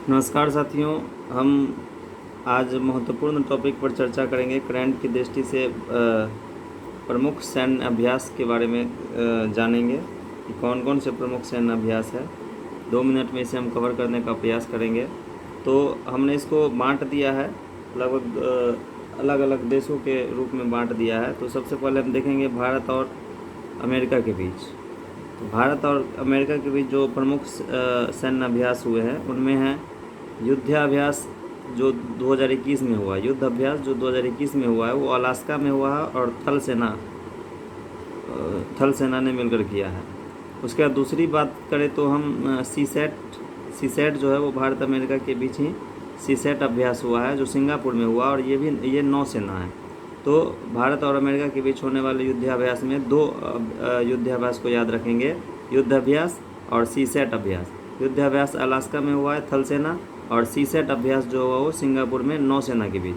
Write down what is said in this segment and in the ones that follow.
नमस्कार साथियों, हम आज महत्वपूर्ण टॉपिक पर चर्चा करेंगे। करंट की दृष्टि से प्रमुख सैन्य अभ्यास के बारे में जानेंगे कि कौन कौन से प्रमुख सैन्य अभ्यास है। 2 मिनट में इसे हम कवर करने का प्रयास करेंगे। तो हमने इसको बांट दिया है, लगभग अलग अलग देशों के रूप में बांट दिया है। तो सबसे पहले हम देखेंगे भारत और अमेरिका के बीच। तो भारत और अमेरिका के बीच जो प्रमुख सैन्य अभ्यास हुए हैं उनमें है युद्धाभ्यास जो 2021 में हुआ। युद्ध अभ्यास जो 2021 में हुआ है वो अलास्का में हुआ है और थल सेना ने मिलकर किया है। उसके बाद दूसरी बात करें तो हम सीसैट जो है वो भारत अमेरिका के बीच ही सीसैट अभ्यास हुआ है जो सिंगापुर में हुआ, और ये नौसेना है। तो भारत और अमेरिका के बीच होने वाले युद्धाभ्यास में 2 युद्धाभ्यास को याद रखेंगे, युद्धाभ्यास और सीसैट अभ्यास। युद्धाभ्यास अलास्का में हुआ है थल सेना, और सीसैट अभ्यास जो हुआ वो सिंगापुर में नौसेना के बीच।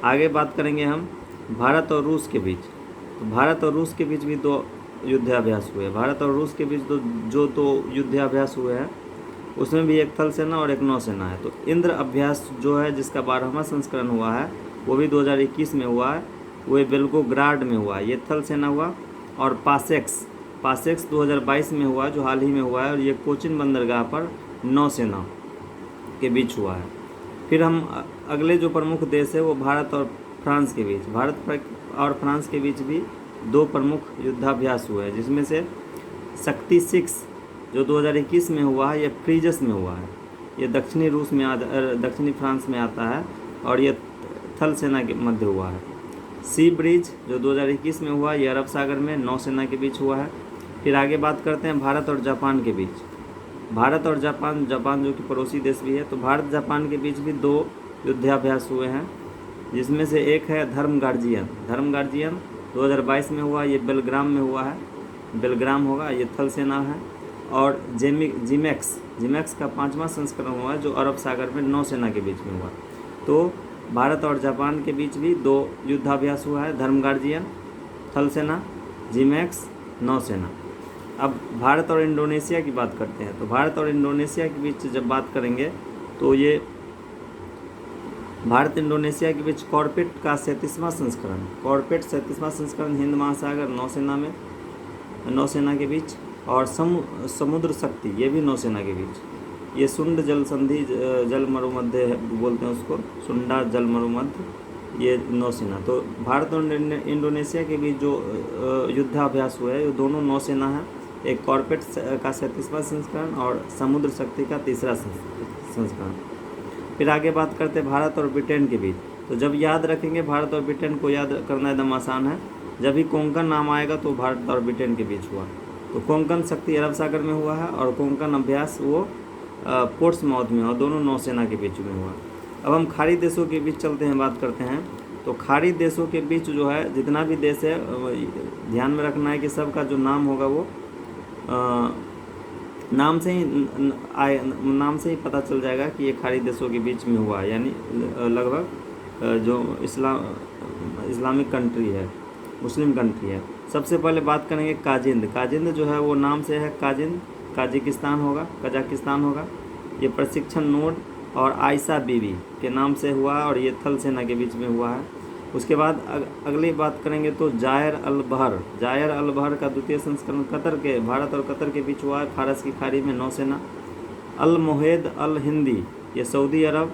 आगे बात करेंगे हम भारत और रूस के बीच। तो भारत और रूस के बीच भी 2 युद्धाभ्यास हुए। भारत और रूस के बीच जो 2 युद्धाभ्यास हुए हैं उसमें भी एक थल सेना और एक नौसेना है। तो इंद्र अभ्यास जो है जिसका 12वां संस्करण हुआ है वो भी 2021 में हुआ है, वो बेल्गोग्राड में हुआ है, ये थल सेना हुआ। और पासेक्स 2022 में हुआ जो हाल ही में हुआ है, और ये कोचिन बंदरगाह पर नौसेना के बीच हुआ है। फिर हम अगले जो प्रमुख देश है वो भारत और फ्रांस के बीच। भारत और फ्रांस के बीच भी 2 प्रमुख युद्धाभ्यास हुए हैं, जिसमें से शक्ति 6 जो 2021 में हुआ है ये फ्रीजस में हुआ है, ये दक्षिणी फ्रांस में आता है, और ये थल सेना के मध्य हुआ है। सी ब्रिज जो 2021 में हुआ ये अरब सागर में नौसेना के बीच हुआ है। फिर आगे बात करते हैं भारत और जापान के बीच। भारत और जापान जो कि पड़ोसी देश भी है, तो भारत जापान के बीच भी 2 युद्धाभ्यास हुए हैं, जिसमें से एक है धर्म गार्जियन 2022 में हुआ, ये बेलग्राम में हुआ है, बेलग्राम होगा, ये थल सेना है। और जिमेक्स का 5वां संस्करण हुआ है जो अरब सागर में नौसेना के बीच में हुआ। तो भारत और जापान के बीच भी 2 युद्धाभ्यास हुआ है, धर्म गार्जियन थल सेना, जिमेक्स नौसेना। अब भारत और इंडोनेशिया की बात करते हैं। तो भारत और इंडोनेशिया के बीच जब बात करेंगे तो ये भारत इंडोनेशिया के बीच कॉर्पेट का 37वां संस्करण हिंद महासागर नौसेना के बीच, और समुद्र शक्ति ये भी नौसेना के बीच। ये सुंड जल संधि जल मरुमध्य बोलते हैं उसको, सुंडा जल मरुमध्य, ये नौसेना। तो भारत और इंडोनेशिया के बीच जो युद्धाभ्यास हुआ है ये दोनों नौसेना है, एक कॉर्पेट का 37वां संस्करण और समुद्र शक्ति का 3रा संस्करण। फिर आगे बात करते हैं भारत और ब्रिटेन के बीच। तो जब याद रखेंगे भारत और ब्रिटेन को याद करना एकदम आसान है, जब भी कोंकण नाम आएगा तो भारत और ब्रिटेन के बीच हुआ। तो कोंकण शक्ति अरब सागर में हुआ है, और कोंकण अभ्यास वो पोर्ट्समाउथ में, और दोनों नौसेना के बीच में हुआ। अब हम खाड़ी देशों के बीच चलते हैं, बात करते हैं। तो खाड़ी देशों के बीच जो है जितना भी देश है ध्यान में रखना है कि सबका जो नाम होगा वो नाम से ही पता चल जाएगा कि ये खाड़ी देशों के बीच में हुआ, यानी लगभग जो इस्लामिक कंट्री है, मुस्लिम कंट्री है। सबसे पहले बात करेंगे काजिंद जो है वो नाम से है कजाकिस्तान होगा। ये प्रशिक्षण नोड और आयशा बीबी के नाम से हुआ, और ये थल सेना के बीच में हुआ है। उसके बाद अगली बात करेंगे तो जायर अल बहर का 2य संस्करण भारत और कतर के बीच हुआ है, फारस की खाड़ी में नौसेना। अल मोहेद अल हिंदी ये सऊदी अरब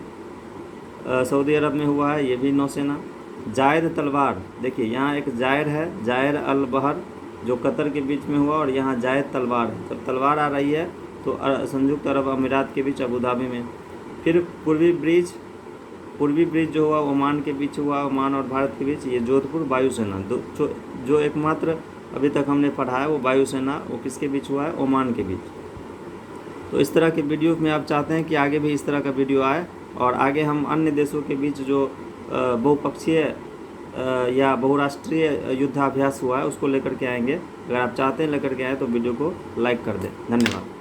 में हुआ है, ये भी नौसेना। जायद तलवार, देखिए यहाँ एक जायर है, जायर अल बहर जो कतर के बीच में हुआ, और यहाँ जायद तलवार है। जब तलवार आ रही है तो संयुक्त अरब अमीरात के बीच अबू धाबी में। फिर पूर्वी ब्रिज जो हुआ ओमान के बीच हुआ, ओमान और भारत के बीच, ये जोधपुर वायुसेना जो एकमात्र अभी तक हमने पढ़ा है वो वायुसेना, वो किसके बीच हुआ है, ओमान के बीच। तो इस तरह के वीडियो में आप चाहते हैं कि आगे भी इस तरह का वीडियो आए, और आगे हम अन्य देशों के बीच जो बहुपक्षीय या बहुराष्ट्रीय युद्धाभ्यास हुआ है उसको लेकर के आएंगे। अगर आप चाहते हैं लेकर के आए तो वीडियो को लाइक कर दें। धन्यवाद।